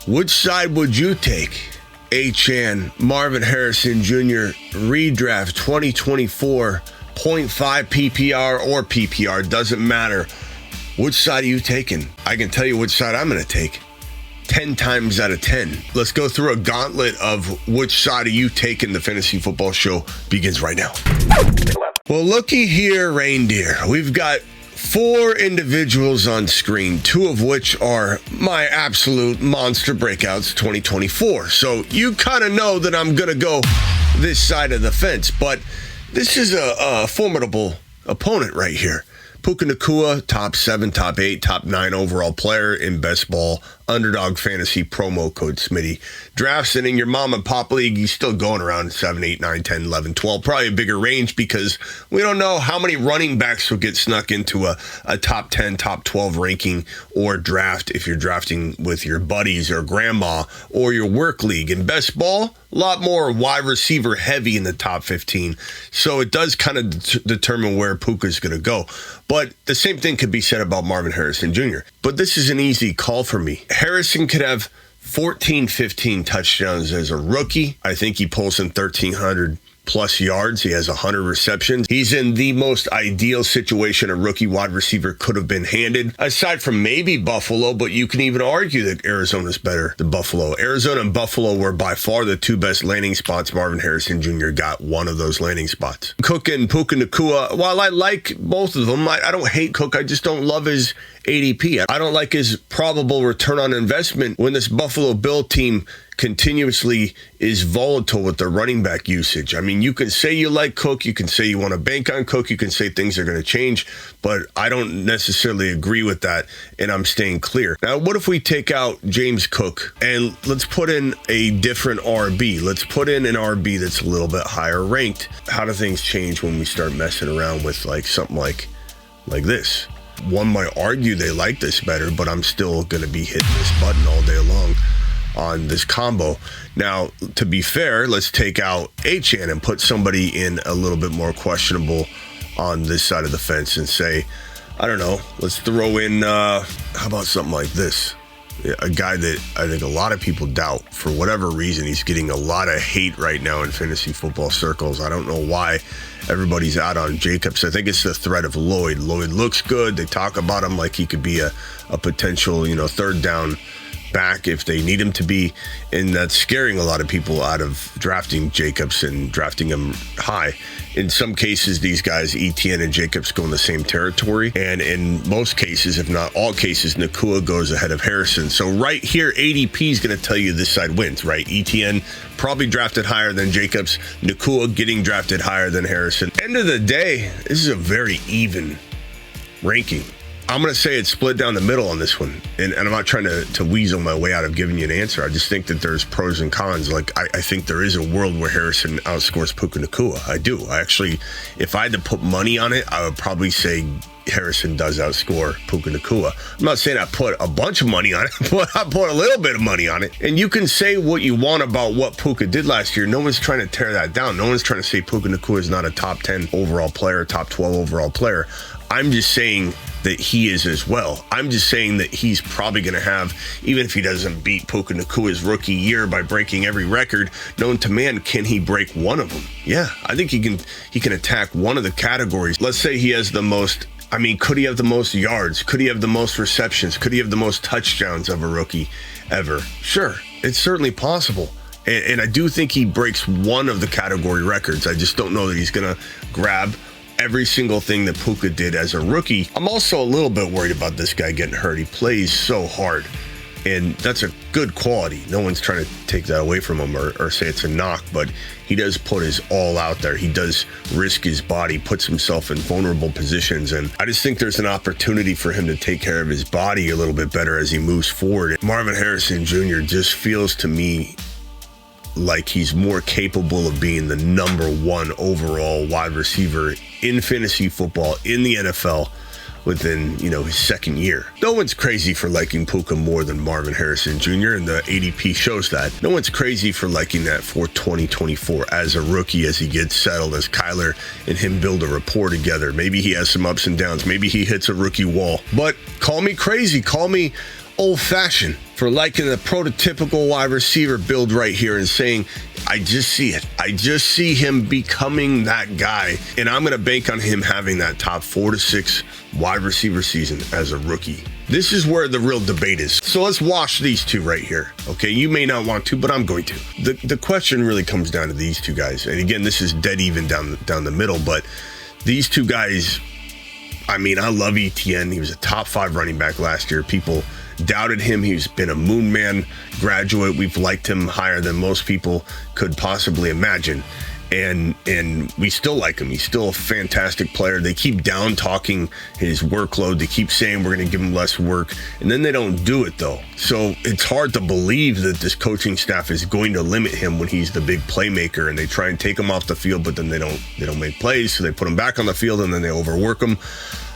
Which side would you take? Achane, Marvin Harrison Jr., redraft 2024, 0.5 PPR or PPR, doesn't matter. Which side are you taking? I can tell you which side I'm going to take. 10 times out of 10. Let's go through a gauntlet of which side are you taking. The Fantasy Football Show begins right now. Well, looky here, reindeer. We've got 4 individuals on screen, 2 of which are my absolute monster breakouts 2024. So you kind of know that I'm going to go this side of the fence, but this is a formidable opponent right here. Puka Nacua, top 7, top 8, top 9 overall player in best ball, underdog fantasy, promo code Smitty. Drafts and in your mom and pop league, he's still going around 7, 8, 9, 10, 11, 12. Probably a bigger range because we don't know how many running backs will get snuck into a top 10, top 12 ranking or draft if you're drafting with your buddies or grandma or your work league. In best ball, a lot more wide receiver heavy in the top 15. So it does kind of determine where Puka's going to go. But the same thing could be said about Marvin Harrison Jr. But this is an easy call for me. Harrison could have 14, 15 touchdowns as a rookie. I think he pulls in 1,300 plus yards. He has 100 receptions. He's in the most ideal situation a rookie wide receiver could have been handed, aside from maybe Buffalo, but you can even argue that Arizona's better than Buffalo. Arizona and Buffalo were by far the 2 best landing spots. Marvin Harrison Jr. got one of those landing spots. Cook and Puka Nacua, while I like both of them, I don't hate Cook. I just don't love his ADP. I don't like his probable return on investment when this Buffalo Bill team continuously is volatile with their running back usage. I mean, you can say you like Cook, you can say you want to bank on Cook, you can say things are going to change, but I don't necessarily agree with that, and I'm staying clear. Now, what if we take out James Cook and let's put in a different RB? Let's put in an RB that's a little bit higher ranked. How do things change when we start messing around with something like this? One might argue they like this better, but I'm still going to be hitting this button all day long on this combo. Now, to be fair, let's take out Achane and put somebody in a little bit more questionable on this side of the fence and say, I don't know, let's throw in, how about something like this? A guy that I think a lot of people doubt. For whatever reason, he's getting a lot of hate right now in fantasy football circles. I don't know why everybody's out on Jacobs. I think it's the threat of Lloyd. Lloyd looks good. They talk about him like he could be a potential, third down back if they need him to be, and that's scaring a lot of people out of drafting Jacobs and drafting him high. In some cases, these guys, Etienne and Jacobs, go in the same territory, and in most cases, if not all cases, Nacua goes ahead of Harrison. So right here, ADP is going to tell you this side wins, right? Etienne probably drafted higher than Jacobs, Nacua getting drafted higher than Harrison. End of the day, this is a very even ranking. I'm going to say it's split down the middle on this one. And I'm not trying to weasel my way out of giving you an answer. I just think that there's pros and cons. I think there is a world where Harrison outscores Puka Nacua. I do. I actually, if I had to put money on it, I would probably say Harrison does outscore Puka Nacua. I'm not saying I put a bunch of money on it, but I put a little bit of money on it. And you can say what you want about what Puka did last year. No one's trying to tear that down. No one's trying to say Puka Nacua is not a top 10 overall player, top 12 overall player. I'm just saying that he is as well. I'm just saying that he's probably going to have, even if he doesn't beat Puka Nacua's rookie year by breaking every record known to man, can he break one of them? Yeah, I think he can attack one of the categories. Let's say he has the most, could he have the most yards? Could he have the most receptions? Could he have the most touchdowns of a rookie ever? Sure, it's certainly possible. And I do think he breaks one of the category records. I just don't know that he's going to grab every single thing that Puka did as a rookie. I'm also a little bit worried about this guy getting hurt. He plays so hard, and that's a good quality. No one's trying to take that away from him or say it's a knock, but he does put his all out there. He does risk his body, puts himself in vulnerable positions, and I just think there's an opportunity for him to take care of his body a little bit better as he moves forward. Marvin Harrison Jr. just feels to me like he's more capable of being the number 1 overall wide receiver in fantasy football in the NFL within, his second year. No one's crazy for liking Puka more than Marvin Harrison Jr., and the ADP shows that. No one's crazy for liking that for 2024 as a rookie, as he gets settled, as Kyler and him build a rapport together. Maybe he has some ups and downs. Maybe he hits a rookie wall. But call me crazy. Call me old-fashioned for liking the prototypical wide receiver build right here and saying, I just see it. I just see him becoming that guy. And I'm going to bank on him having that top 4 to 6 wide receiver season as a rookie. This is where the real debate is. So let's wash these two right here. Okay, you may not want to, but I'm going to. The question really comes down to these two guys. And again, this is dead even down the middle, but these two guys, I mean, I love Etienne. He was a top 5 running back last year. People doubted him. He's been a Moon Man graduate. We've liked him higher than most people could possibly imagine. And we still like him. He's still a fantastic player. They keep down talking his workload. They keep saying we're going to give him less work, and then they don't do it though. So it's hard to believe that this coaching staff is going to limit him when he's the big playmaker, and they try and take him off the field, but then they don't make plays, so they put him back on the field and then they overwork him.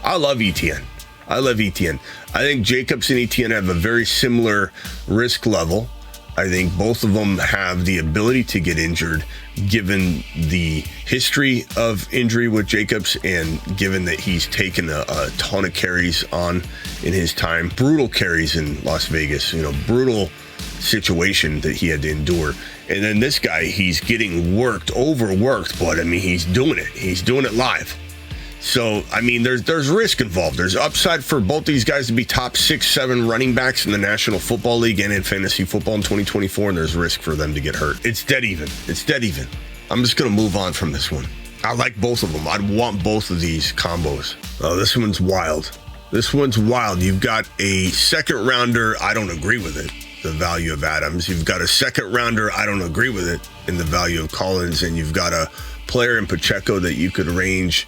I love Etienne. I think Jacobs and Etienne have a very similar risk level. I think both of them have the ability to get injured given the history of injury with Jacobs and given that he's taken a ton of carries on in his time. Brutal carries in Las Vegas, brutal situation that he had to endure. And then this guy, he's getting overworked, but I mean, he's doing it. He's doing it live. So, I mean, there's risk involved. There's upside for both these guys to be top 6, 7 running backs in the National Football League and in fantasy football in 2024, and there's risk for them to get hurt. It's dead even. I'm just going to move on from this one. I like both of them. I'd want both of these combos. Oh, this one's wild. You've got a second rounder. I don't agree with it. The value of Adams. You've got a second rounder. I don't agree with it in the value of Collins. And you've got a player in Pacheco that you could range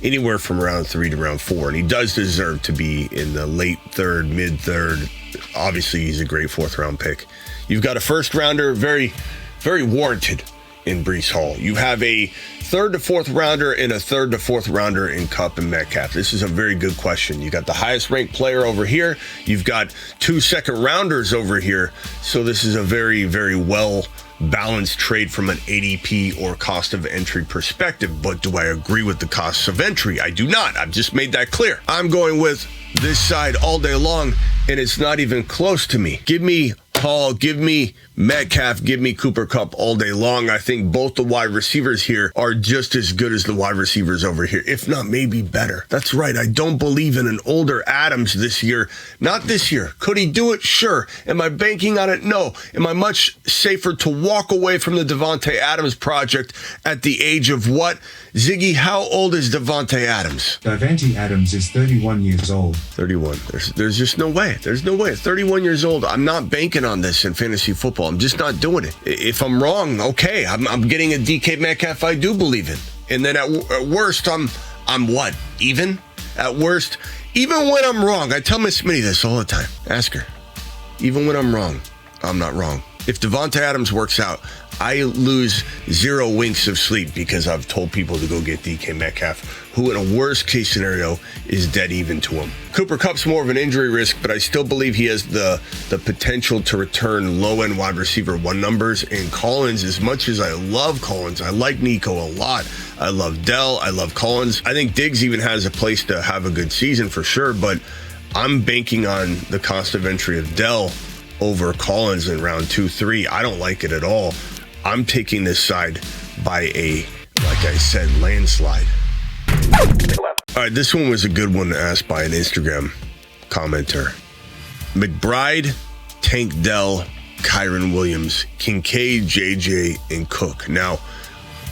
anywhere from round 3 to round 4. And he does deserve to be in the late 3rd, mid 3rd. Obviously, he's a great 4th round pick. You've got a first rounder, very, very warranted in Breece Hall. You have a 3rd to 4th rounder and a 3rd to 4th rounder in Kupp and Metcalf. This is a very good question. You got the highest ranked player over here. You've got 2 second rounders over here. So this is a very, very well balanced trade from an ADP or cost of entry perspective. But do I agree with the costs of entry? I do not. I've just made that clear. I'm going with this side all day long, and it's not even close to me. Give me Hall, give me Metcalf, give me Cooper Kupp all day long. I think both the wide receivers here are just as good as the wide receivers over here, if not maybe better. That's right. I don't believe in an older Adams this year. Not this year. Could he do it? Sure. Am I banking on it? No. Am I much safer to walk away from the Davante Adams project at the age of what? Ziggy, how old is Davante Adams? Davante Adams is 31 years old. 31. There's just no way. There's no way. 31 years old. I'm not banking on this in fantasy football. I'm just not doing it. If I'm wrong, okay. I'm getting a DK Metcalf I do believe in. And then at worst, I'm what? Even? At worst, even when I'm wrong, I tell Miss Smitty this all the time. Ask her. Even when I'm wrong, I'm not wrong. If Davante Adams works out, I lose 0 winks of sleep because I've told people to go get DK Metcalf, who in a worst case scenario is dead even to him. Cooper Kupp's more of an injury risk, but I still believe he has the potential to return low-end wide receiver 1 numbers. And Collins, as much as I love Collins, I like Nico a lot. I love Dell. I love Collins. I think Diggs even has a place to have a good season for sure, but I'm banking on the cost of entry of Dell over Collins in round 2, 3. I don't like it at all. I'm taking this side by like I said, landslide. All right, this one was a good one asked by an Instagram commenter. McBride, Tank Dell, Kyren Williams, Kincaid, JJ, and Cook. Now,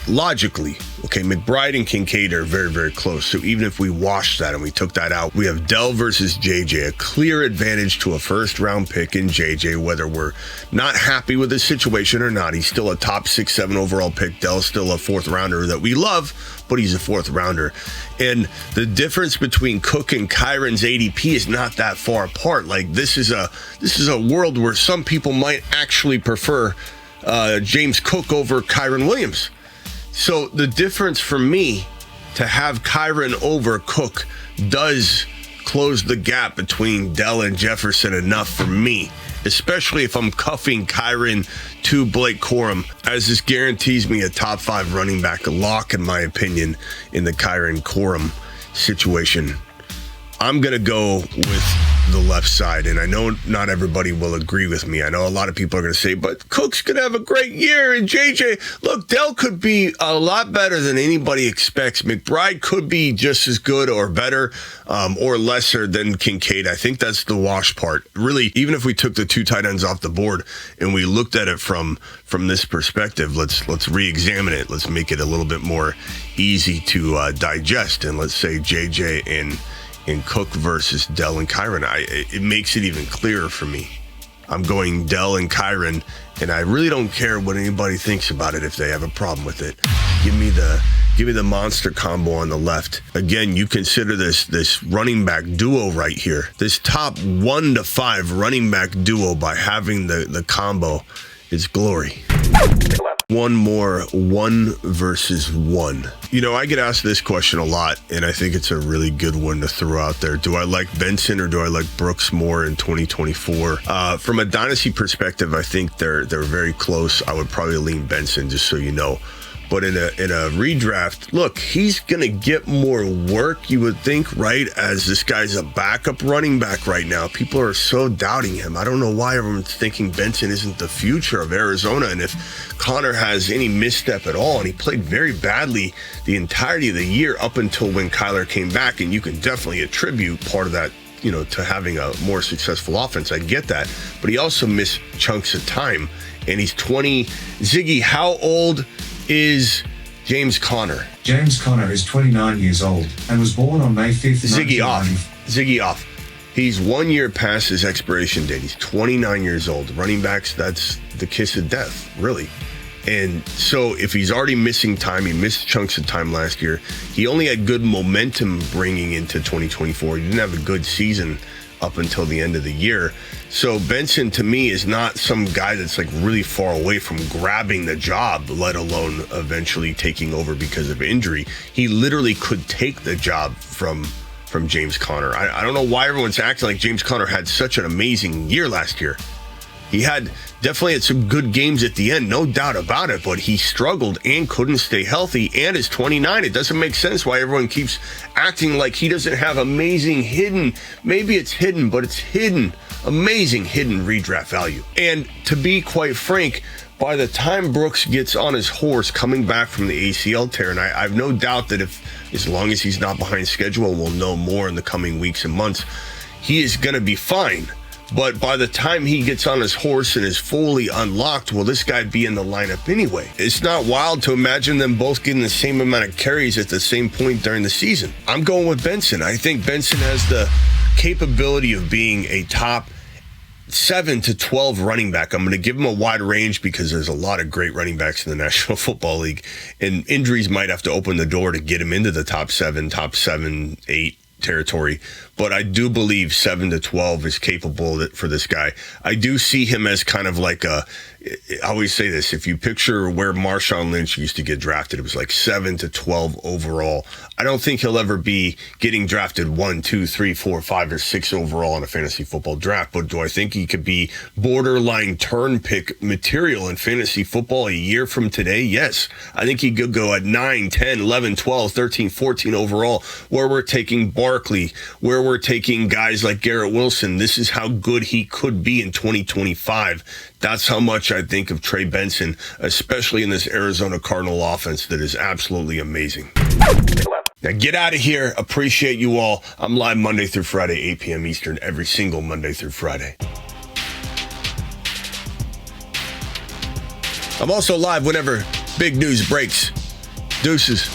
logically, okay, McBride and Kincaid are very, very close. So even if we washed that and we took that out, we have Dell versus JJ, a clear advantage to a first round pick in JJ, whether we're not happy with his situation or not. He's still a top 6, 7 overall pick. Dell's still a 4th rounder that we love, but he's a 4th rounder. And the difference between Cook and Kyron's ADP is not that far apart. Like this is a world where some people might actually prefer James Cook over Kyren Williams. So the difference for me to have Kyren over Cook does close the gap between Dell and Jefferson enough for me, especially if I'm cuffing Kyren to Blake Corum, as this guarantees me a top 5 running back, a lock in my opinion, in the Kyren Corum situation. I'm going to go with the left side. And I know not everybody will agree with me. I know a lot of people are going to say, but Cook's going to have a great year. And JJ, look, Dell could be a lot better than anybody expects. McBride could be just as good or better or lesser than Kincaid. I think that's the wash part. Really, even if we took the 2 tight ends off the board and we looked at it from this perspective, let's re-examine it. Let's make it a little bit more easy to digest. And let's say JJ and Cook versus Dell and Kyron. It makes it even clearer for me. I'm going Dell and Kyron, and I really don't care what anybody thinks about it if they have a problem with it. Give me the monster combo on the left. Again, you consider this running back duo right here. This top 1 to 5 running back duo by having the combo is glory. One more 1 versus 1. You know, I get asked this question a lot, and I think it's a really good one to throw out there. Do I like Benson or do I like Brooks more in 2024? From a dynasty perspective, I think they're very close. I would probably lean Benson, just so you know. But in a redraft, look, he's going to get more work, you would think, right? As this guy's a backup running back right now. People are so doubting him. I don't know why everyone's thinking Benson isn't the future of Arizona. And if Connor has any misstep at all, and he played very badly the entirety of the year up until when Kyler came back, and you can definitely attribute part of that, you know, to having a more successful offense. I get that. But he also missed chunks of time. And he's 20. Ziggy, how old is James Conner? James Conner is 29 years old and was born on May 5th. Ziggy off. He's 1 year past his expiration date. He's 29 years old. Running backs, that's the kiss of death, really. And so if he's already missing time, he missed chunks of time last year. He only had good momentum bringing into 2024. He didn't have a good season up until the end of the year. So Benson, to me, is not some guy that's like really far away from grabbing the job, let alone eventually taking over because of injury. He literally could take the job from James Conner. I don't know why everyone's acting like James Conner had such an amazing year last year. He definitely had some good games at the end, no doubt about it, but he struggled and couldn't stay healthy and is 29. It doesn't make sense why everyone keeps acting like he doesn't have amazing hidden, maybe it's hidden, but it's hidden, amazing hidden redraft value. And to be quite frank, by the time Brooks gets on his horse coming back from the ACL tear, and I have no doubt that as long as he's not behind schedule, we'll know more in the coming weeks and months, he is going to be fine. But by the time he gets on his horse and is fully unlocked, will this guy be in the lineup anyway? It's not wild to imagine them both getting the same amount of carries at the same point during the season. I'm going with Benson. I think Benson has the capability of being a top 7 to 12 running back. I'm going to give him a wide range because there's a lot of great running backs in the National Football League, and injuries might have to open the door to get him into the top 7, 8 territory. But I do believe 7 to 12 is capable for this guy. I do see him as kind of like I always say this, if you picture where Marshawn Lynch used to get drafted, it was like 7 to 12 overall. I don't think he'll ever be getting drafted 1, 2, 3, 4, 5, or 6 overall in a fantasy football draft. But do I think he could be borderline turn pick material in fantasy football a year from today? Yes. I think he could go at 9, 10, 11, 12, 13, 14 overall, where we're taking Barkley, where we're taking guys like Garrett Wilson. This is how good he could be in 2025. That's how much I think of Trey Benson, especially in this Arizona Cardinal offense that is absolutely amazing. Now get out of here. Appreciate you all. I'm live Monday through Friday, 8 p.m. Eastern, every single Monday through Friday. I'm also live whenever big news breaks. Deuces.